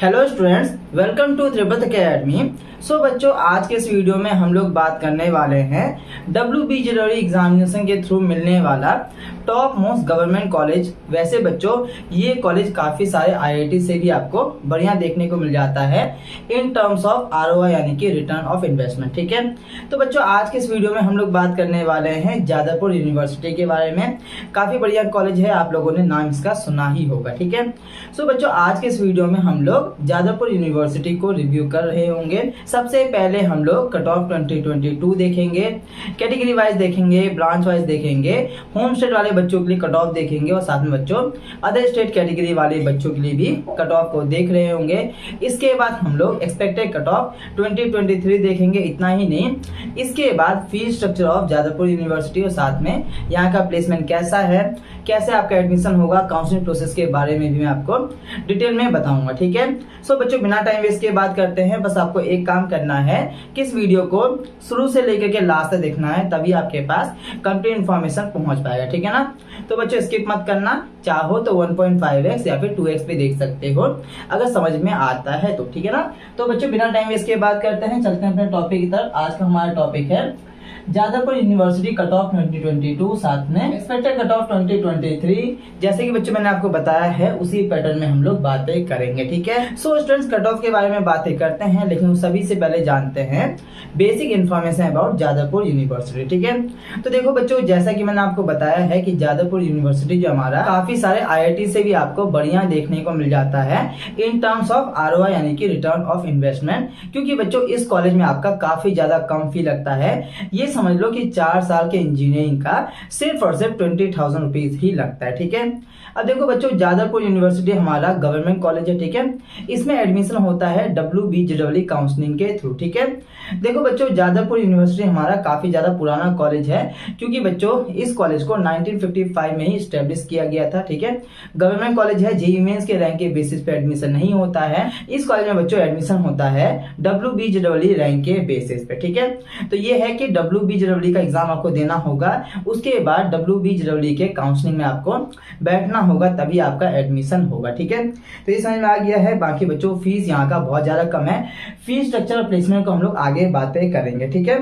Hello students, welcome to Tripat academy. So बच्चों, आज के इस वीडियो में हम लोग बात करने वाले हैं WBJEE एग्जामिनेशन के थ्रू मिलने वाला टॉप मोस्ट गवर्नमेंट कॉलेज। वैसे बच्चों, ये कॉलेज काफी सारे IIT से भी आपको बढ़िया देखने को मिल जाता है इन टर्म्स ऑफ ROI यानी कि रिटर्न ऑफ इन्वेस्टमेंट। ठीक है, तो बच्चों आज के इस वीडियो में हम लोग बात करने वाले हैं जादवपुर यूनिवर्सिटी के बारे में। काफी बढ़िया कॉलेज है, आप लोगों ने नाम इसका सुना ही होगा। ठीक है, सो बच्चों आज के इस वीडियो में हम लोग जादवपुर यूनिवर्सिटी को रिव्यू कर रहे होंगे। सबसे पहले हम लोग कट ऑफ 2022 देखेंगे, कैटेगरी वाइज देखेंगे, ब्रांच वाइज देखेंगे, होम स्टेट वाले बच्चों के लिए कट ऑफ देखेंगे और साथ में बच्चों अदर स्टेट कैटेगरी वाले बच्चों के लिए भी कट ऑफ को देख रहे होंगे। इसके बाद हम लोग एक्सपेक्टेड कट ऑफ 2023 देखेंगे। इतना ही नहीं, इसके बाद fees structure of Jadavpur university और साथ में यहाँ का प्लेसमेंट कैसा है, कैसे आपका एडमिशन होगा, काउंसलिंग प्रोसेस के बारे में भी मैं आपको डिटेल में बताऊंगा। ठीक है, सो बच्चों बिना टाइम वेस्ट के बात करते हैं। बस आपको एक काम करना है कि इस वीडियो को शुरू से लेकर के लास्ट तक देखना है, तभी आपके पास कंप्लीट इन्फॉर्मेशन पहुंच पाएगा। ठीक है ना, तो बच्चों स्किप मत करना, चाहो तो 1.5x या फिर 2x पे देख सकते हो अगर समझ में आता है तो। ठीक है ना, तो बच्चों बिना टाइम वेस्ट के बात करते हैं, चलते हैं अपने टॉपिक की तरफ। आज का हमारा टॉपिक है जादवपुर यूनिवर्सिटी कट ऑफ 2022, साथ में एक्सपेक्टेड कट ऑफ 2023। जैसे कि बच्चों मैंने आपको बताया है उसी पैटर्न में हम लोग बातें करेंगे। ठीक है, सो स्टूडेंट्स कट ऑफ के बारे में बातें करते हैं, लेकिन उस सभी से पहले जानते हैं basic information about Jadavpur university. ठीक है, तो देखो बच्चों, जैसा कि मैंने आपको बताया है कि जादवपुर यूनिवर्सिटी जो हमारा काफी सारे IIT से भी आपको बढ़िया देखने को मिल जाता है इन टर्म्स ऑफ ROI यानी कि रिटर्न ऑफ इन्वेस्टमेंट। क्योंकि बच्चों इस कॉलेज में आपका काफी ज्यादा कम फी लगता है। ये समझ लो कि 4 साल के इंजीनियरिंग का सिर्फ और सिर्फ 20,000 रुपीज ही लगता है। ठीक है, अब देखो बच्चों, जादवपुर यूनिवर्सिटी हमारा गवर्नमेंट कॉलेज है। ठीक है, इसमें एडमिशन होता है WBJEE काउंसलिंग के थ्रू। ठीक है, देखो बच्चों, जादवपुर यूनिवर्सिटी हमारा काफी ज्यादा पुराना कॉलेज है, क्योंकि बच्चों इस कॉलेज को 1955 में ही स्टेब्लिश किया गया था। ठीक है, गवर्नमेंट कॉलेज है, JEE मेंस के रैंक के बेसिस पे एडमिशन नहीं होता है। इस कॉलेज में बच्चों एडमिशन होता है WBJEE रैंक के बेसिस पे। ठीक है, तो ये है कि WBJEE का एग्जाम आपको देना होगा, उसके बाद WBJEE के काउंसलिंग में आपको बैठना होगा, तभी आपका एडमिशन होगा। ठीक है, तो ये समझ में आ गया है। बाकी बच्चों फीस यहाँ का बहुत ज्यादा कम है। फीस स्ट्रक्चर और प्लेसमेंट को हम लोग आगे बातें करेंगे। ठीक है,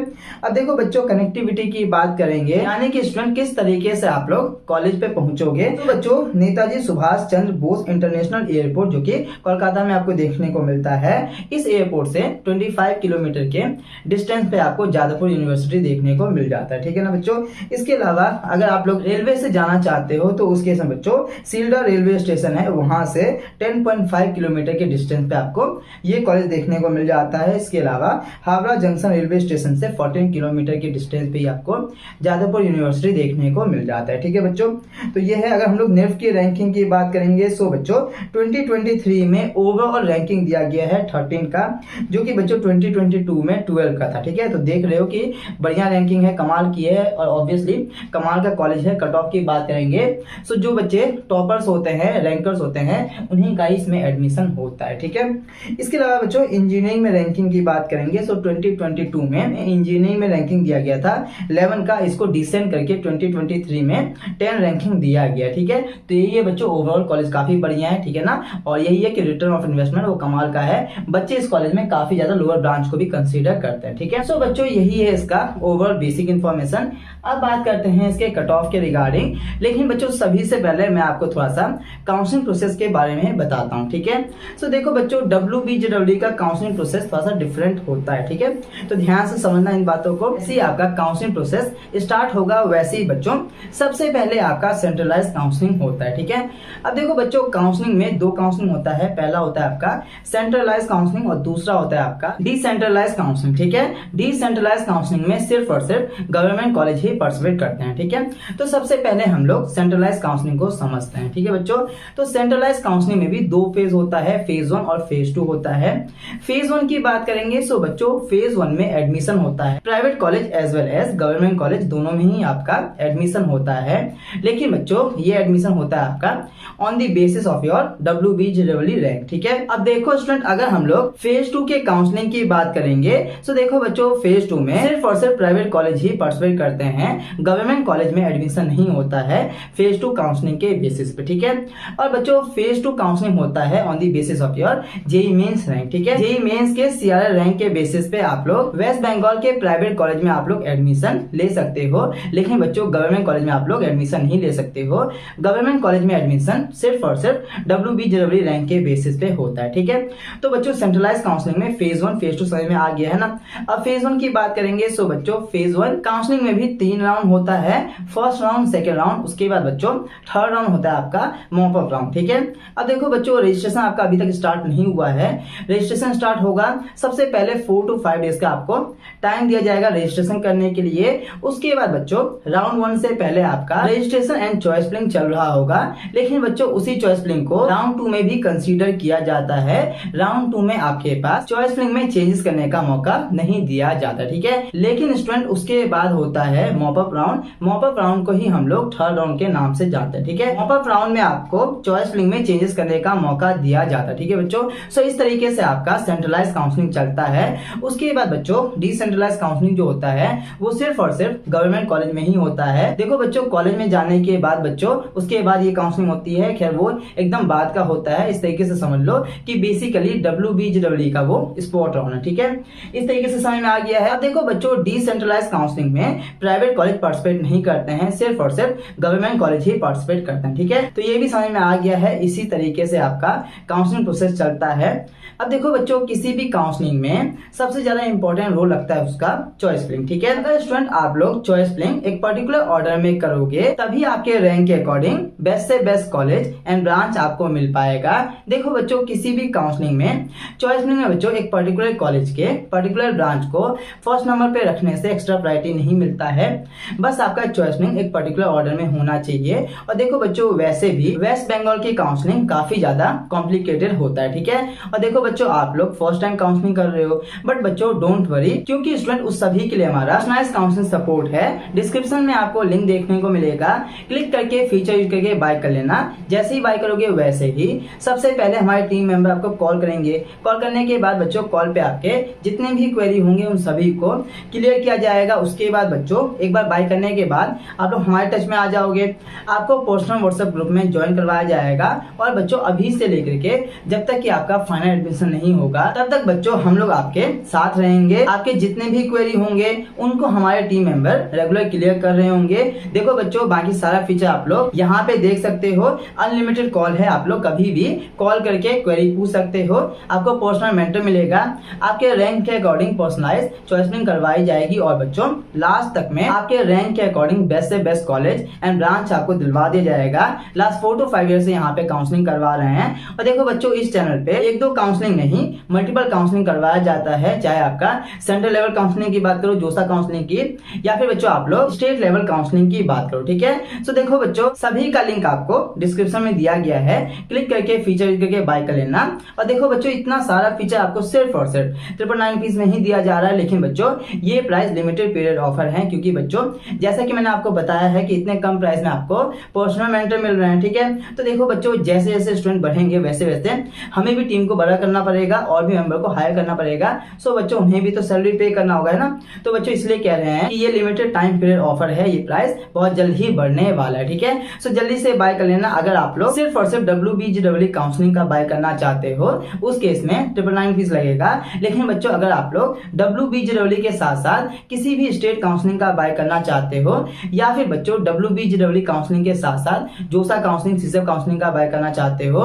अब देखो बच्चों कनेक्टिविटी की बात करेंगे, यानी कि स्टूडेंट किस तरीके से आप लोग कॉलेज पे पहुंचोगे। तो बच्चों नेताजी सुभाष चंद्र बोस इंटरनेशनल एयरपोर्ट जो कि कोलकाता में आपको देखने को मिलता है, इस एयरपोर्ट से 25 किलोमीटर के डिस्टेंस पे आपको जादवपुर यूनिवर्सिटी देखने को मिल जाता है। ठीक है ना बच्चों, इसके अलावा अगर आप लोग रेलवे से जाना चाहते हो तो उसके समय बच्चों सील्डा रेलवे स्टेशन है, वहां से 10.5 किलोमीटर के डिस्टेंस पे आपको ये कॉलेज देखने को मिल जाता है। इसके अलावा हावड़ा जंक्शन रेलवे स्टेशन से 14 किलोमीटर के डिस्टेंस पे ही आपको जादवपुर यूनिवर्सिटी देखने को मिल जाता है। ठीक है बच्चों, तो ये है। अगर हम लोग नेफ्ट की रैंकिंग की बात करेंगे, सो बच्चों 2023 में ओवरऑल रैंकिंग दिया गया है 13 का, जो कि बच्चों 2022 में 12 का था। ठीक है, तो देख रहे हो कि बढ़िया रैंकिंग है, कमाल की है, और ऑब्वियसली कमाल का कॉलेज है। कट ऑफ की बात करेंगे, सो जो बच्चे टॉपर्स होते हैं, रैंकर्स होते हैं, उन्हीं का इसमें एडमिशन होता है। ठीक है, इसके अलावा बच्चों इंजीनियरिंग में रैंकिंग की बात करेंगे, सो 2022 में इंजीनियरिंग में रैंकिंग दिया गया था 11 का, इसको डिसेंड करके 2023 में 10 रैंकिंग दिया गया। ठीक है, तो यही है बच्चों, ओवरऑल कॉलेज काफी बढ़िया है। ठीक है ना, और यही है कि रिटर्न ऑफ इन्वेस्टमेंट वो कमाल का है। बच्चे इस कॉलेज में काफी ज्यादा लोअर ब्रांच को भी कंसीडर करते हैं। ठीक है, सो बच्चों यही है इसका ओवरऑल बेसिक इन्फॉर्मेशन। अब बात करते हैं इसके कट ऑफ के रिगार्डिंग, लेकिन बच्चों सभी से पहले मैं आपको थोड़ा सा काउंसलिंग प्रोसेस के बारे में बताता हूं। ठीक है, सो देखो बच्चों WBJEE का काउंसलिंग प्रोसेस थोड़ा सा डिफरेंट होता है। ठीक है, तो ध्यान से समझना इन बातों को। जैसे आपका काउंसलिंग प्रोसेस स्टार्ट होगा, वैसे ही बच्चों सबसे पहले आपका सेंट्रलाइज काउंसलिंग होता है। ठीक है, अब देखो बच्चों काउंसलिंग में 2 काउंसलिंग होता है। पहला होता है आपका सेंट्रलाइज काउंसलिंग और दूसरा होता है आपका डिसेंट्रलाइज काउंसलिंग। ठीक है, डिसेंट्रलाइज काउंसलिंग में सिर्फ और सिर्फ गवर्नमेंट कॉलेज ही पार्टिसिपेट करते हैं। ठीक है, तो सबसे पहले हम लोग सेंट्रलाइज काउंसलिंग को समझते हैं। ठीक है बच्चों, तो सेंट्रलाइज काउंसलिंग में भी 2 फेज होता है, फेज 1 और फेज 2 होता है। फेज 1 की बात करेंगे, सो बच्चों फेज 1 में एडमिशन होता है private college as well as government college, दोनों में ही आपका एडमिशन होता है। लेकिन बच्चों ये एडमिशन होता है आपका on the basis of your WBJEE rank. ठीक है, अब देखो स्टूडेंट, अगर हम लोग फेज 2 के काउंसलिंग की बात करेंगे, सो देखो बच्चों फेज 2 में सिर्फ और सिर्फ प्राइवेट कॉलेज ही पार्टिसिपेट करते हैं, गवर्नमेंट कॉलेज में एडमिशन नहीं होता है फेज 2 काउंसलिंग के बेसिस पे, ठीक है। और बच्चों फेज 2 काउंसलिंग होता है on the basis of your JEE mains rank, ठीक है। जेईई मेंस के सीआरएल रैंक के बेसिस पे आप लोग वेस्ट बंगाल के प्राइवेट कॉलेज में आप लोग एडमिशन ले सकते हो, लेकिन बच्चों गवर्नमेंट कॉलेज में आप लोग एडमिशन नहीं ले सकते हो। गवर्नमेंट कॉलेज में एडमिशन सिर्फ और सिर्फ WBJEE रैंक के बेसिस पे होता है, ठीक है। तो बच्चों सेंट्रलाइज काउंसलिंग में फेज 1 फेज 2 समझ में आ गया है ना। अब फेज 1 की बात करेंगे। सो बच्चों फेज 1 काउंसलिंग में भी 3 राउंड होता है, फर्स्ट राउंड, सेकंड राउंड, उसके बाद बच्चों थर्ड राउंड होता है आपका मॉप अप राउंड, ठीक है। अब देखो बच्चों रजिस्ट्रेशन आपका अभी तक स्टार्ट नहीं हुआ है, रजिस्ट्रेशन स्टार्ट होगा सबसे पहले 4 to 5 डेज का आपको टाइम दिया जाएगा रजिस्ट्रेशन करने के लिए। उसके बाद बच्चों राउंड 1 से पहले आपका रजिस्ट्रेशन एंड चॉइस फिलिंग चल रहा होगा, लेकिन बच्चों उसी चॉइस फिलिंग को राउंड 2 में भी कंसीडर किया जाता है। राउंड 2 में आपके पास चॉइस फिलिंग में चेंजेस करने का मौका नहीं दिया जाता, ठीक है। लेकिन स्टूडेंट उसके बाद होता है mop up round. Mop up round को ही हम लोग थर्ड राउंड के नाम से जानते हैं, ठीक है। मॉप अप राउंड में आपको चॉइस फिलिंग में चेंजेस करने का मौका दिया जाता है, ठीक है बच्चों। सो इस तरीके से आपका सेंट्रलाइज काउंसलिंग चलता है। उसके बाद बच्चों डिसेंट्रलाइज काउंसलिंग जो होता है वो सिर्फ और सिर्फ गवर्नमेंट कॉलेज में ही होता है। देखो बच्चों कॉलेज में जाने के बाद बच्चों उसके बाद ये काउंसलिंग होती है, खैर वो एकदम बाद का होता है। इस तरीके से समझ लो कि बेसिकली WBJEE का वो स्पॉट राउंड है, ठीक है। इस तरीके से समझ में आ गया है। अब देखो बच्चों डिसेंट्रलाइज काउंसलिंग में प्राइवेट कॉलेज पार्टिसिपेट नहीं करते हैं, सिर्फ और सिर्फ गवर्नमेंट कॉलेज ही पार्टिसिपेट करते हैं, ठीक है। तो ये भी समझ में आ गया है। इसी तरीके से आपका काउंसलिंग प्रोसेस चलता है। अब देखो बच्चों किसी भी काउंसलिंग में सबसे ज्यादा इंपॉर्टेंट रोल लगता है उसका चॉइस फिलिंग, ठीक है। अगर स्टूडेंट आप लोग चॉइस फिलिंग एक पर्टिकुलर ऑर्डर में करोगे तभी आपके रैंक के अकॉर्डिंग बेस्ट से बेस्ट कॉलेज एंड ब्रांच आपको मिल पाएगा। देखो बच्चों किसी भी काउंसलिंग में चॉइस फिलिंग में बच्चों एक पर्टिकुलर कॉलेज के पर्टिकुलर ब्रांच को फर्स्ट नंबर पे रखने से एक्स्ट्रा प्रायोरिटी नहीं मिलता है, बस आपका चॉइस फिलिंग एक पर्टिकुलर ऑर्डर में होना चाहिए। और देखो बच्चों वैसे भी वेस्ट बंगाल की काउंसलिंग काफी ज्यादा कॉम्प्लिकेटेड होता है, ठीक है। और देखो बच्चों आप लोग फर्स्ट टाइम काउंसलिंग कर रहे हो, बट बच्चों डोंट वरी, क्योंकि स्टूडेंट उस सभी के लिए हमारा पर्सनलाइज्ड काउंसलिंग सपोर्ट है। डिस्क्रिप्शन में आपको लिंक देखने को मिलेगा, क्लिक करके फीचर यूज करके बाय कर लेना। जैसे ही बाय करोगे वैसे ही सबसे पहले हमारे टीम मेंबर आपको कॉल करेंगे। कॉल करने के बाद बच्चों कॉल पे आपके जितने भी क्वेरी होंगे उन सभी को क्लियर किया जाएगा। उसके बाद बच्चों एक बार बाय करने के बाद आप लोग हमारे टच में आ जाओगे, आपको पर्सनल व्हाट्सएप ग्रुप में ज्वाइन करवाया जाएगा। और बच्चों अभी से लेकर के जब तक कि आपका फाइनल एडमिशन नहीं होगा तब तक बच्चों हम लोग आपके साथ रहेंगे। आपके जितने भी क्वेरी होंगे उनको हमारे टीम मेंबर रेगुलर क्लियर कर रहे होंगे। देखो बच्चों बाकी सारा फीचर आप लोग यहाँ पे देख सकते हो। अनलिमिटेड कॉल है, आप लोग कभी भी कॉल करके क्वेरी पूछ सकते हो। आपको पर्सनल मेंटर मिलेगा, आपके रैंक के अकॉर्डिंग पर्सनलाइज चॉइसिंग करवाई जाएगी। और बच्चों लास्ट तक में आपके रैंक के अकॉर्डिंग बेस्ट से बेस्ट कॉलेज एंड ब्रांच आपको दिलवा दिया जाएगा। लास्ट 4 to 5 ईयर से यहाँ पे काउंसलिंग करवा रहे हैं। और देखो बच्चों इस चैनल पे एक दो काउंसलिंग नहीं मल्टीपल काउंसलिंग करवाया जाता है, चाहे आपका सेंट्रल लेवल काउंसलिंग की बात करो, जोसा काउंसलिंग की, या फिर बच्चों आप लोग स्टेट लेवल काउंसलिंग की बात करो, ठीक है। सो देखो बच्चों सभी का लिंक आपको डिस्क्रिप्शन में दिया गया है, क्लिक करके फीचर यूज करके बाय कर लेना। और देखो बच्चों इतना सारा फीचर आपको सिर्फ और सिर्फ 999 रुपीज में ही दिया जा रहा है। लेकिन बच्चों ये प्राइस लिमिटेड पीरियड ऑफर है, क्योंकि बच्चों जैसा कि मैंने आपको बताया है कि इतने कम प्राइस में आपको पर्सनल मेंटर मिल रहे हैं, ठीक है। तो देखो बच्चों जैसे जैसे स्टूडेंट बढ़ेंगे वैसे वैसे हमें भी टीम को बड़ा करना पड़ेगा और भी मेंबर को हायर करना पड़ेगा। सो बच्चों उन्हें भी तो सैलरी पे करना होगा ना। तो बच्चों इसलिए कह रहे हैं कि ये लिमिटेड टाइम पीरियड ऑफर है, ये प्राइस बहुत जल्द ही बढ़ने वाला है, ठीक है। सो जल्दी से बाय कर लेना। अगर आप लोग सिर्फ और सिर्फ WBJEE काउंसलिंग का बाय करना चाहते हो उस केस में 999 फीस लगेगा। लेकिन बच्चों अगर आप लोग WBJEE के साथ साथ किसी भी स्टेट काउंसलिंग का बाय करना चाहते हो या फिर बच्चों WBJEE काउंसलिंग के साथ साथ जोसा काउंसलिंग सीसेप काउंसलिंग का बाय करना चाहते हो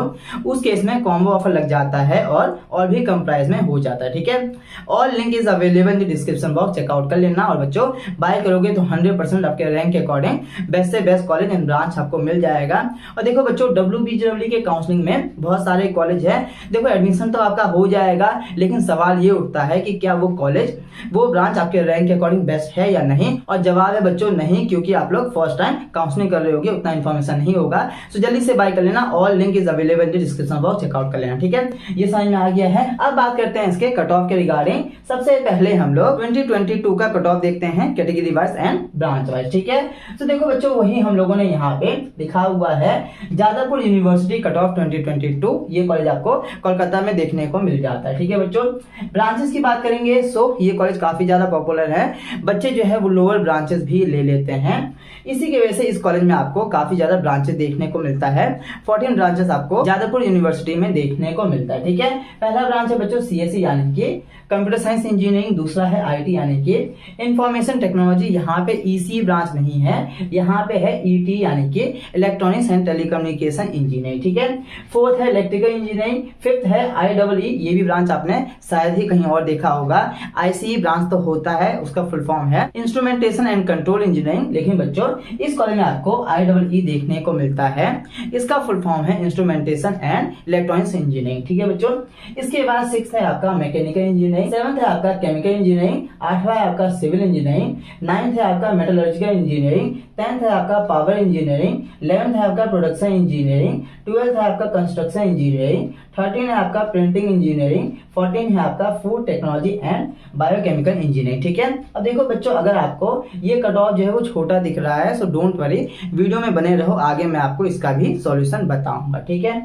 उस केस में कॉम्बो ऑफर लग जाता है और भी कम प्राइस में हो जाता है, ठीक है। All link is available in the description box, check out कर लेना। और बच्चों बाय करोगे तो 100% आपके रैंक के अकॉर्डिंग बेस्ट से बेस्ट कॉलेज एंड ब्रांच आपको मिल जाएगा। और देखो बच्चों WBJEE के काउंसलिंग में बहुत सारे कॉलेज है। देखो एडमिशन तो आपका हो जाएगा, लेकिन सवाल ये उठता है कि क्या वो कॉलेज वो ब्रांच आपके रैंक के अकॉर्डिंग बेस्ट है या नहीं। और जवाब है बच्चों नहीं, क्योंकि आप लोग फर्स्ट टाइम काउंसलिंग कर रहे होगे, उतना इन्फॉर्मेशन नहीं होगा। सो जल्दी से बाय कर लेना। All link is available in the description box, check out कर लेना, ठीक है। ये समझ में आ गया है। अब बात करते हैं इसके कट ऑफ के रिगार्डिंग। सबसे पहले हम लोग 2022 का कट ऑफ देखते हैं category wise and branch wise, ठीक है। तो देखो बच्चों वही हम लोगों ने यहाँ पे लिखा हुआ है जादवपुर यूनिवर्सिटी कट ऑफ 2022। ये कॉलेज आपको कोलकाता में देखने को मिल जाता है, ठीक है बच्चों। ब्रांचेस की बात करेंगे सो ये कॉलेज काफी ज्यादा पॉपुलर है, बच्चे जो है वो लोअर ब्रांचेस भी ले लेते हैं। इसी की वजह से इस कॉलेज में आपको काफी ज्यादा ब्रांचेस देखने को मिलता है। 14 ब्रांचेस आपको जादवपुर यूनिवर्सिटी में देखने को मिलता है। ठीक है, पहला ब्रांच है बच्चों सीएसई यानी कि कंप्यूटर साइंस इंजीनियरिंग, दूसरा है आईटी यानी कि इंफॉर्मेशन टेक्नोलॉजी। यहाँ पे ईसी ब्रांच नहीं है, यहाँ पे है ईटी यानी कि इलेक्ट्रॉनिक्स एंड टेलीकम्युनिकेशन इंजीनियरिंग। ठीक है, फोर्थ है इलेक्ट्रिकल इंजीनियरिंग, फिफ्थ है आईईई, ये भी ब्रांच आपने शायद ही कहीं और देखा होगा। आईसीई ब्रांच तो होता है, उसका फुल फॉर्म है इंस्ट्रूमेंटेशन एंड कंट्रोल इंजीनियरिंग, लेकिन बच्चों इस कॉलेज में आपको आईईई देखने को मिलता है, इसका फुल फॉर्म है इंस्ट्रूमेंटेशन एंड इलेक्ट्रॉनिक्स इंजीनियरिंग। ठीक है बच्चों, इसके बाद सिक्स्थ है आपका मैकेनिकल इंजीनियरिंग, सेवंथ है आपका केमिकल इंजीनियरिंग, आठवां है आपका सिविल इंजीनियरिंग, नाइन्थ है आपका मेटलर्जिकल इंजीनियरिंग, 10th है आपका पावर इंजीनियरिंग, 11th है आपका प्रोडक्शन इंजीनियरिंग, 12th है आपका कंस्ट्रक्शन इंजीनियरिंग, 13 है आपका प्रिंटिंग इंजीनियरिंग, 14 है आपका food technology and biochemical engineering. ठीक है, अब देखो बच्चों, अगर आपको ये कट ऑफ जो है वो छोटा दिख रहा है, सो डोंट वरी, वीडियो में बने रहो, आगे मैं आपको इसका भी सॉल्यूशन बताऊंगा। ठीक है,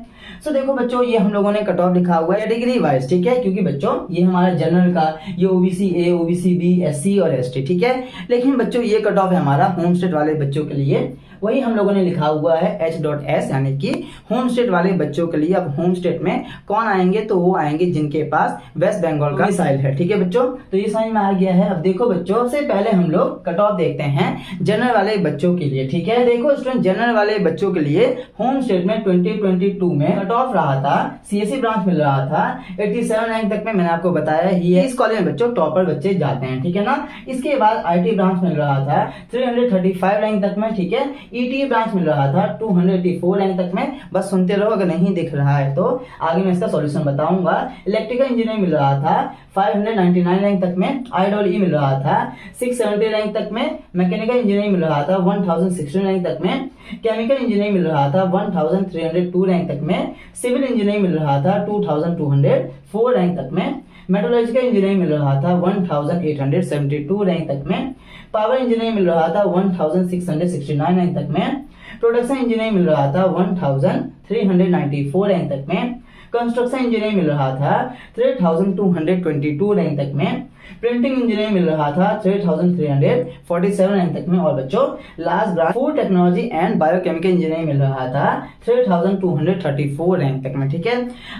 सो देखो बच्चों, ये हम लोगों ने कट ऑफ लिखा हुआ है कैटेगरी वाइज। ठीक है, क्योंकि बच्चों ये हमारा जनरल का, ये OBC A, OBC B, SC और एसटी। ठीक है, लेकिन बच्चों ये कट ऑफ है हमारा होम स्टेट वाले बच्चों के लिए, वही हम लोगों ने लिखा हुआ है H.S यानी कि होम स्टेट वाले बच्चों के लिए। अब होम स्टेट में कौन आएंगे, तो वो आएंगे जिनके पास वेस्ट बंगाल का मिसाइल है। ठीक है बच्चों, तो ये समझ में आ गया है। अब देखो बच्चों, सबसे पहले हम लोग कट ऑफ देखते हैं जनरल वाले बच्चों के लिए। ठीक है, देखो स्टूडेंट, जनरल वाले बच्चों के लिए होम स्टेट में 2022 में कट ऑफ रहा था, सीएसई ब्रांच मिल रहा था 87 रैंक तक में। मैंने आपको बताया ही है, इस कॉलेज में बच्चों टॉपर बच्चे जाते हैं। ठीक है ना, इसके बाद आईटी ब्रांच मिल रहा था 335 रैंक तक में। ठीक है, ईटी ब्रांच मिल रहा था 284 रैंक तक में। बस सुनते रहो, अगर नहीं दिख रहा है तो आगे मैं इसका सॉल्यूशन बताऊंगा। इलेक्ट्रिकल इंजीनियरिंग मिल रहा था 599 रैंक तक में, आईईई मिल रहा था 670 रैंक तक में, मैकेनिकल इंजीनियरिंग मिल रहा था 1016 रैंक तक में, केमिकल इंजीनियरिंग मिल रहा था 1302 रैंक तक में, सिविल इंजीनियरिंग मिल रहा था 2204 रैंक तक में, मेटलर्जिकल इंजीनियरिंग मिल रहा था 1872 रैंक तक में, पावर इंजीनियरिंग मिल रहा था 1669 रैंक तक में, प्रोडक्शन इंजीनियरिंग मिल रहा था 1394 रैंक तक में, कंस्ट्रक्शन इंजीनियरिंग मिल रहा था 3222 रैंक तक में, प्रिंटिंग इंजीनियरिंग मिल रहा था 3347 रैंक तक में, और बच्चों last branch food technology and biochemical engineering मिल रहा था 3234 रैंक तक में। ठीक है,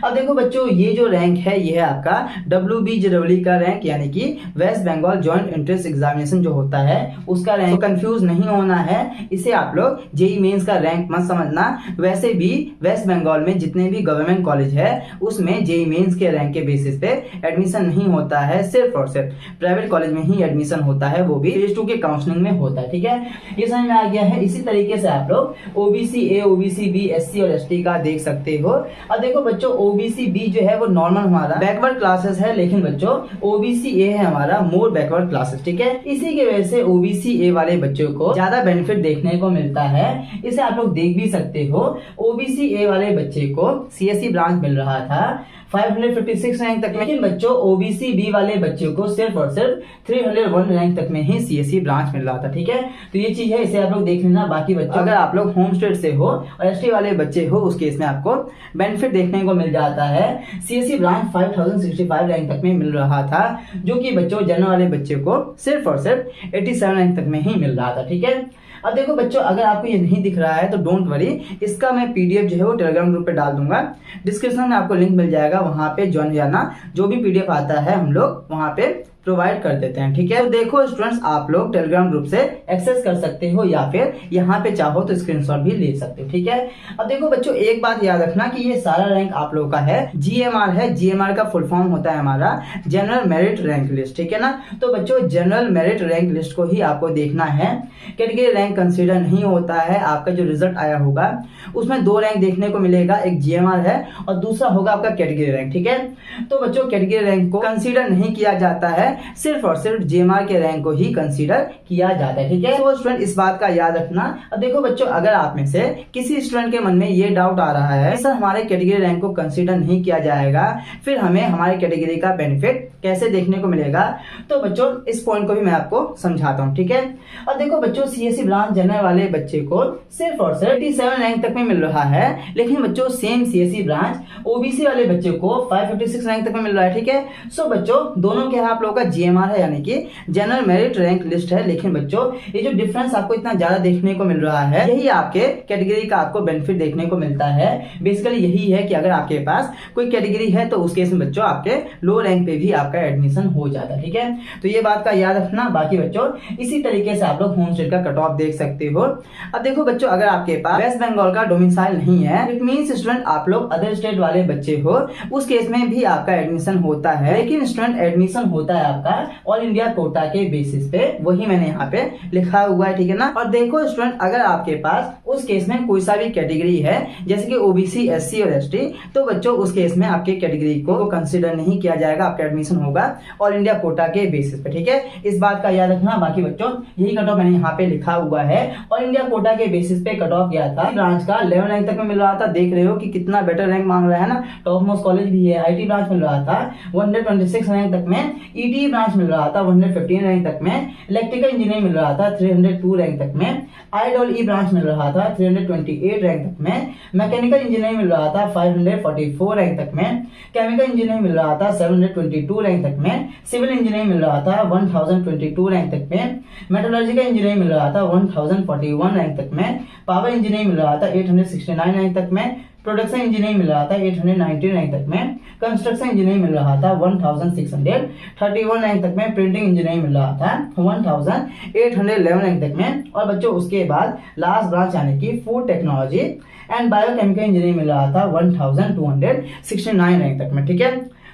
अब देखो बच्चों, ये जो रैंक है ये है आपका WBJEE का रैंक, यानी कि West Bengal joint entrance examination जो होता है उसका रैंक। तो कंफ्यूज नहीं होना है, इसे आप लोग जेईई मेंस का रैंक मत समझना। वैसे भी वेस्ट बंगाल में जितने भी गवर्नमेंट कॉलेज है उसमें जेईई मेंस के रैंक के बेसिस पे एडमिशन नहीं होता है, सिर्फ और सिर्फ प्राइवेट कॉलेज में ही एडमिशन होता है, वो भी फेज 2 के काउंसलिंग में होता है। ठीक है, ये समझ में आ गया है। इसी तरीके से आप लोग OBC A, OBC B, SC और एसटी का देख सकते हो। अब देखो बच्चों, ओबीसी बी जो है वो नॉर्मल हमारा बैकवर्ड क्लासेस है, लेकिन बच्चों ओबीसी ए है हमारा मोर बैकवर्ड क्लासेस। ठीक है, इसी की वजह से ओबीसी ए वाले बच्चों को ज्यादा बेनिफिट देखने को मिलता है। इसे आप लोग देख भी सकते हो, ओबीसी ए वाले बच्चे को सीएसई ब्रांच मिल रहा था 556 रैंक तक में, लेकिन बच्चों ओबीसी बी वाले बच्चों को सिर्फ और सिर्फ 301 रैंक तक में ही सीएसई ब्रांच मिल रहा था। ठीक है, तो ये चीज है, इसे आप लोग देख लेना। बाकी बच्चों, अगर आप लोग होम स्टेट से हो और एसटी वाले बच्चे हो, उस केस में आपको बेनिफिट देखने को मिल जाता है। सीएसई ब्रांच 5065 रैंक तक में मिल रहा था, जो कि बच्चों जनरल वाले बच्चे को सिर्फ और सिर्फ 87 रैंक तक में ही मिल रहा था। ठीक है, अब देखो बच्चों, अगर आपको ये नहीं दिख रहा है तो डोंट वरी, इसका मैं पीडीएफ जो है वो टेलीग्राम ग्रुप पे डाल दूंगा, डिस्क्रिप्शन में आपको लिंक मिल जाएगा, वहां पे ज्वाइन जाना। जो भी पीडीएफ आता है हम लोग वहां पे प्रोवाइड कर देते हैं। ठीक है, तो देखो स्टूडेंट्स, आप लोग टेलीग्राम ग्रुप से एक्सेस कर सकते हो या फिर यहाँ पे चाहो तो स्क्रीनशॉट भी ले सकते हो। ठीक है, अब देखो बच्चों, एक बात याद रखना कि ये सारा रैंक आप लोगों का है जीएमआर है। जीएमआर का फुल फॉर्म होता है हमारा जनरल मेरिट रैंक लिस्ट। ठीक है ना, तो बच्चों जनरल मेरिट रैंक लिस्ट को ही आपको देखना है, कैटेगरी रैंक कंसीडर नहीं होता है। आपका जो रिजल्ट आया होगा उसमें 2 रैंक देखने को मिलेगा, एक जीएमआर है और दूसरा होगा आपका कैटेगरी रैंक। ठीक है, तो बच्चों कैटेगरी रैंक को कंसीडर नहीं किया जाता है, सिर्फ और सिर्फ जीएमआर के रैंक को ही कंसीडर किया जाता है। ठीक है, तो स्टूडेंट इस बात का याद रखना। अब देखो बच्चों, अगर आप में से किसी स्टूडेंट के मन में ये डाउट आ रहा है सर हमारे कैटेगरी रैंक को कंसीडर नहीं किया जाएगा, फिर हमें हमारे कैटेगरी का बेनिफिट कैसे देखने को मिलेगा, तो बच्चों इस पॉइंट को भी मैं आपको समझाता हूँ। ठीक है, अब देखो बच्चों, सीएसई ब्रांच जनरल वाले बच्चे को सिर्फ और सिर्फ 87 रैंक तक में मिल रहा है, लेकिन बच्चों सेम सीएसई ब्रांच ओबीसी वाले बच्चे को 556 रैंक तक में मिल रहा है। ठीक है, सो बच्चों दोनों क्या है आप लोगों का आपका GMR है, यानी कि जनरल मेरिट रैंक लिस्ट है। लेकिन बच्चों ये जो डिफरेंस आपको इतना ज्यादा देखने को मिल रहा है, यही आपके कैटेगरी का आपको बेनिफिट देखने को मिलता है। बेसिकली यही है कि अगर आपके पास कोई कैटेगरी है तो उस केस में बच्चों आपके लो रैंक पे भी आपका एडमिशन हो जाता है, ठीक है। तो ये बात का याद रखना। बाकी बच्चों इसी तरीके से आप लोग होम स्टेट का कट ऑफ देख सकते हो। अब देखो बच्चों, अगर आपके पास वेस्ट बंगाल का डोमिसाइल नहीं है, इट मींस स्टूडेंट आप लोग अदर स्टेट वाले बच्चे हो, उस केस में भी आपका एडमिशन होता है। लेकिन स्टूडेंट एडमिशन होता है आपका ऑल इंडिया कोटा के बेसिस पे, वही मैंने यहाँ पे लिखा हुआ है, ठीक है ना। और देखो स्टूडेंट, अगर आपके पास उस केस में कोई सा भी कैटेगरी है जैसे कि ओबीसी, एससी और एसटी, तो बच्चों उस केस में आपके कैटेगरी को कंसीडर नहीं किया जाएगा, आपका एडमिशन होगा ऑल इंडिया कोटा के बेसिस पे, ठीक है। इस बात का याद रखना। बाकी बच्चों यही कट ऑफ मैंने यहाँ पे लिखा हुआ है। ऑल इंडिया कोटा के बेसिस पे कट ऑफ गया था ब्रांच का 11 रैंक तक में मिल रहा था। देख रहे हो कि कितना बेटर रैंक मांग रहा है ना। टॉप मोस्ट कॉलेज भी है। आईटी ब्रांच मिल रहा था 126 रैंक तक में, ईटी ब्रांच मिल रहा था 115 रैंक तक में, इलेक्ट्रिकल इंजीनियरिंग मिल रहा था 302 रैंक तक में, IEEE ब्रांच मिल रहा था 328 रैंक तक में, मैकेनिकल इंजीनियरिंग मिल रहा था 544 रैंक तक में, केमिकल इंजीनियरिंग मिल रहा था 722 रैंक तक में, सिविल इंजीनियरिंग मिल रहा था 1022 रैंक तक में, मेटलर्जिकल इंजीनियरिंग मिल रहा था 1041 रैंक तक में, पावर इंजीनियरिंग मिल रहा था 869 रैंक तक में, प्रोडक्शन इंजीनियरिंग मिल रहा था 819 रैंक तक में, कंस्ट्रक्शन इंजीनियरिंग मिल रहा था 1631 रैंक तक में, प्रिंटिंग इंजीनियरिंग मिल रहा था 1811 रैंक तक में। और बच्चों उसके बाद लास्ट ब्रांच यानी कि food technology and biochemical engineering मिल रहा था 1269 रैंक तक में, ठीक है।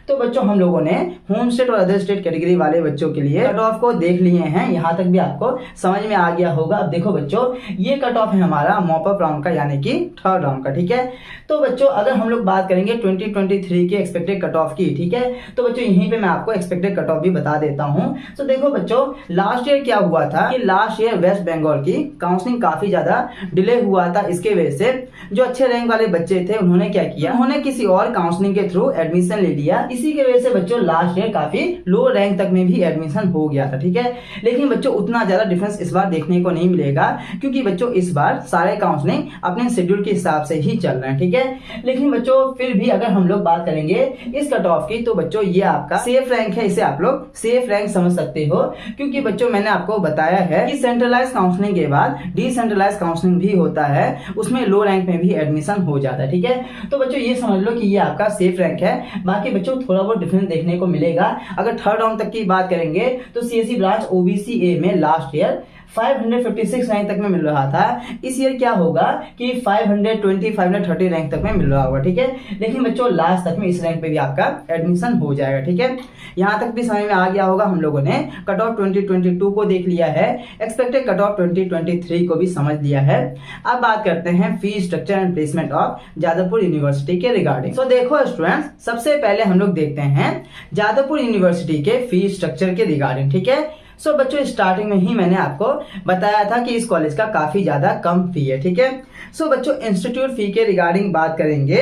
तो बच्चों हम लोगों ने होम स्टेट और अदर स्टेट कैटेगरी वाले बच्चों के लिए कट ऑफ को देख लिए हैं। यहाँ तक भी आपको समझ में आ गया होगा। अब देखो बच्चों, ये कट ऑफ है हमारा मॉप अप राउंड का, यानी कि थर्ड राउंड का, ठीक है। तो बच्चों अगर हम लोग बात करेंगे 2023 के एक्सपेक्टेड कट ऑफ की, ठीक है, तो बच्चों यहीं पे मैं आपको एक्सपेक्टेड कट ऑफ भी बता देता हूँ। तो देखो बच्चों, लास्ट ईयर क्या हुआ था कि लास्ट ईयर वेस्ट बंगाल की काउंसलिंग काफी ज्यादा डिले हुआ था। इसके वजह से जो अच्छे रैंक वाले बच्चे थे उन्होंने क्या किया, उन्होंने किसी और काउंसलिंग के थ्रू एडमिशन ले लिया। इसी की वजह से बच्चों लास्ट ईयर काफी लो रैंक तक में भी एडमिशन हो गया था, ठीक है। लेकिन बच्चों उतना ज्यादा डिफरेंस इस बार देखने को नहीं मिलेगा, क्योंकि बच्चों इस बार सारे काउंसलिंग अपने शेड्यूल के हिसाब से ही चल रहे हैं, ठीक है। लेकिन बच्चों फिर भी अगर हम लोग बात करेंगे इस कट ऑफ की, तो बच्चों ये आपका सेफ रैंक है, इसे आप लोग सेफ रैंक समझ सकते हो। क्योंकि बच्चों मैंने आपको बताया है कि सेंट्रलाइज काउंसलिंग के बाद डिसेंट्रलाइज काउंसलिंग भी होता है, उसमें लो रैंक में भी एडमिशन हो जाता है, ठीक है। तो बच्चों ये समझ लो कि ये आपका सेफ रैंक है। बाकी बच्चों थोड़ा बहुत डिफरेंस देखने को मिलेगा। अगर थर्ड राउंड तक की बात करेंगे तो सीएससी ब्रांच ओबीसी ए में लास्ट ईयर 556 रैंक तक में मिल रहा था। इस ईयर क्या होगा कि 520 530 रैंक तक में मिल रहा होगा, ठीक है। लेकिन बच्चों लास्ट तक में इस रैंक पे भी आपका एडमिशन हो जाएगा, ठीक है। यहाँ तक भी समझ में आ गया होगा। हम लोगों ने कट ऑफ 2022 को देख लिया है, एक्सपेक्टेड कट ऑफ 2023 को भी समझ लिया है। अब बात करते हैं fee structure and placement of Jadavpur university के रिगार्डिंग। तो देखो स्टूडेंट्स, सबसे पहले हम लोग देखते हैं जादवपुर यूनिवर्सिटी के फी स्ट्रक्चर के रिगार्डिंग, ठीक है। सो बच्चों स्टार्टिंग में ही मैंने आपको बताया था कि इस कॉलेज का काफी ज्यादा कम फी है, ठीक है। सो बच्चों इंस्टीट्यूट फी के रिगार्डिंग बात करेंगे।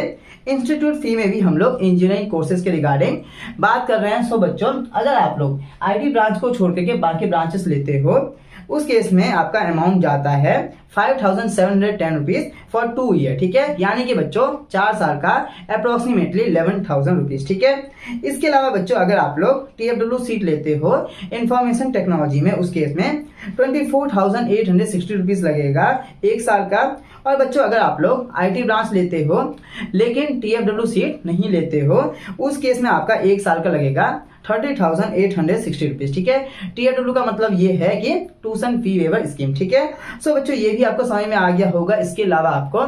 इंस्टीट्यूट फी में भी हम लोग इंजीनियरिंग कोर्सेज के रिगार्डिंग बात कर रहे हैं। सो बच्चों अगर आप लोग आईटी ब्रांच को छोड़ करके बाकी ब्रांचेस लेते हो, उस केस में आपका अमाउंट जाता है 5710 रुपीज फॉर 2 ईयर, ठीक है। यानी कि बच्चों 4 साल का अप्रोक्सीमेटली 11,000 रुपीज, ठीक है। इसके अलावा बच्चों अगर आप लोग TFW सीट लेते हो इंफॉर्मेशन टेक्नोलॉजी में, उस केस में 24,860 रुपीज लगेगा 1 साल का। और बच्चों अगर आप लोग आईटी ब्रांच लेते हो लेकिन TFW सीट नहीं लेते हो, उस केस में आपका 1 साल का लगेगा 30,860 रुपीज, ठीक है। TFW का मतलब ये है कि ट्यूशन फी वेवर स्कीम, ठीक है। सो बच्चों ये भी आपको समझ में आ गया होगा। इसके अलावा आपको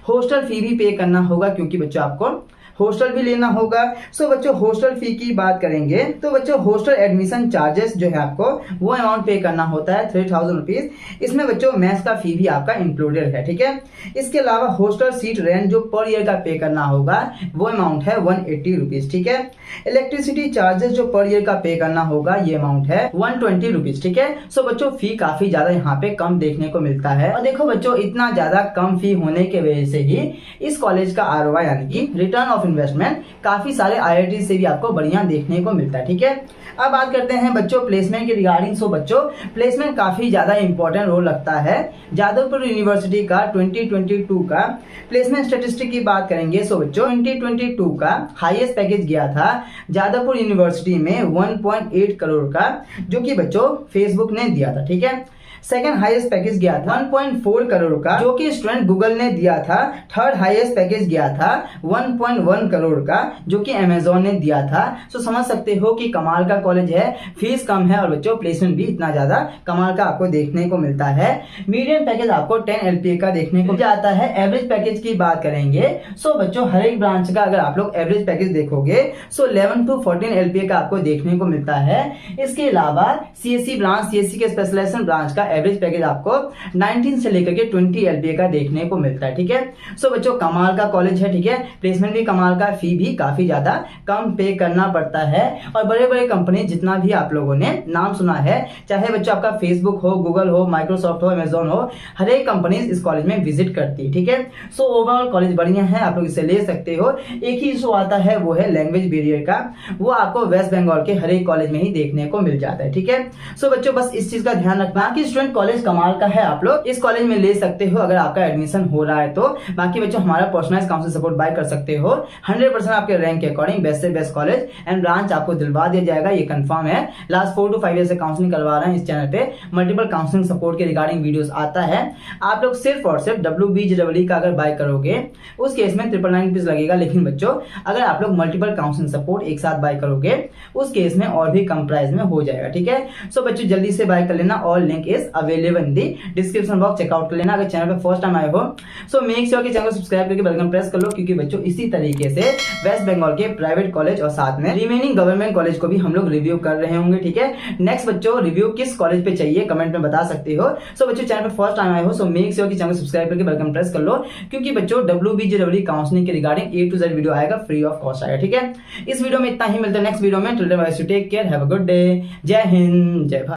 हॉस्टल फी भी पे करना होगा, क्योंकि बच्चों आपको हॉस्टल भी लेना होगा। सो बच्चों हॉस्टल फी की बात करेंगे तो बच्चों हॉस्टल एडमिशन चार्जेस जो है आपको वो अमाउंट पे करना होता है 3,000 रुपीज। इसमें बच्चों मैथ्स का फी भी आपका इंक्लूडेड है, ठीक है। इसके अलावा हॉस्टल सीट रेंट जो पर ईयर का पे करना होगा वो अमाउंट है 180 रुपीज, ठीक है। इलेक्ट्रिसिटी चार्जेस जो पर ईयर का पे करना होगा ये अमाउंट है 120 रुपीज, ठीक है। सो बच्चों फी काफी ज्यादा यहाँ पे कम देखने को मिलता है। और देखो बच्चों इतना ज्यादा कम फी होने की वजह से ही इस कॉलेज का ROI यानी कि रिटर्न ऑफ ऑफ इन्वेस्टमेंट काफी सारे IIT से भी आपको बढ़िया देखने को मिलता है। ठीक है, अब बात करते हैं बच्चों प्लेसमेंट के रिगार्डिंग। सो बच्चों प्लेसमेंट काफी ज्यादा इंपॉर्टेंट रोल लगता है। जादवपुर यूनिवर्सिटी का 2022 का प्लेसमेंट स्टेटिस्टिक की बात करेंगे। सो बच्चों 2022 का हाईएस्ट पैकेज गया था जादवपुर यूनिवर्सिटी में 1.8 करोड़ का, जो कि बच्चों फेसबुक ने दिया था। ठीक है, सेकंड हाईएस्ट पैकेज गया था 1.4 करोड़ का, जो कि स्टूडेंट गूगल ने दिया था। थर्ड हाईएस्ट पैकेज गया था 1.1 करोड़ का, जो कि अमेजोन ने दिया था। सो समझ सकते हो कि कमाल का कॉलेज है, फीस कम है और बच्चों प्लेसमेंट भी इतना ज्यादा कमाल का आपको देखने को मिलता है। मीडियम पैकेज आपको 10 LPA का देखने को जाता है। एवरेज पैकेज की बात करेंगे। सो बच्चों हर एक ब्रांच का अगर आप लोग एवरेज पैकेज देखोगे सो 11 to 14 LPA का आपको देखने को मिलता है। इसके अलावा CSE ब्रांच, CSE के स्पेशलाइजेशन ब्रांच का एवरेज पैकेज आपको 19 से लेकर के 20 LPA का देखने को मिलता है। ठीक है, सो बच्चों कमाल का कॉलेज है। ठीक है, प्लेसमेंट भी कमाल का, फी भी काफी ज्यादा कम पे करना पड़ता है। और बड़े बड़े कंपनी जितना भी आप लोगों ने नाम सुना है, चाहे बच्चों आपका फेसबुक हो, गूगल हो, माइक्रोसॉफ्ट हो, अमेजोन हो, हर एक कंपनी इस कॉलेज में विजिट करती है। ठीक है, सो ओवरऑल कॉलेज बढ़िया है, आप लोग इसे ले सकते हो। एक ही इशू आता है वो है लैंग्वेज बैरियर का, वो आपको वेस्ट बंगाल के हर एक कॉलेज में ही देखने को मिल जाता है। ठीक है, सो बच्चों बस इस चीज का ध्यान रखना कि स्टूडेंट कॉलेज कमाल का है, आप लोग इस कॉलेज में ले सकते हो अगर आपका एडमिशन हो रहा है तो। बाकी बच्चों हमारा पर्सनलाइज्ड काउंसलिंग सपोर्ट बाय कर सकते हो। 100% आपके रैंक के अकॉर्डिंग बेस्ट से बेस्ट कॉलेज एंड ब्रांच आपको दिलवा दिया जाएगा, ये कंफर्म है। लास्ट 4 to 5 ईयर से काउंसलिंग करवा रहे हैं इस चैनल पे, मल्टीपल काउंसलिंग सपोर्ट के रिगार्डिंग वीडियोस आता है। आप लोग सिर्फ और सिर्फ WBJEE का अगर बाय करोगे उस केस में 999 रुपीज लगेगा। लेकिन बच्चों अगर आप लोग मल्टीपल काउंसलिंग सपोर्ट एक साथ बाय करोगे उस केस में और भी कम प्राइस में हो जाएगा। ठीक है, सो बच्चों जल्दी से बाय कर लेना, all link is available in the description box, check out कर लेना। अगर चैनल पे फर्स्ट टाइम आए हो सो मेक श्योर कि चैनल को सब्सक्राइब करके बेल आइकन प्रेस कर लो, क्योंकि बच्चों इसी तरीके से वेस्ट बंगाल के प्राइवेट कॉलेज और साथ में रिमेनिंग गवर्नमेंट कॉलेज को भी हम लोग रिव्यू कर रहे होंगे। ठीक है, नेक्स्ट बच्चों रिव्यू किस कॉलेज पे चाहिए कमेंट में बता सकते हो। सो बच्चों चैनल पे फर्स्ट टाइम आए हो सो मेक श्योर कि चैनल को सब्सक्राइब करके बेल आइकन प्रेस कर लो, क्योंकि बच्चों WBJEE काउंसलिंग के regarding A to Z video आएगा फ्री ऑफ कॉस्ट आएगा। ठीक है, इस वीडियो में इतना ही, मिलता है नेक्स्ट वीडियो में। Till then bye, take care, have a good day, जय हिंद, जय भारत।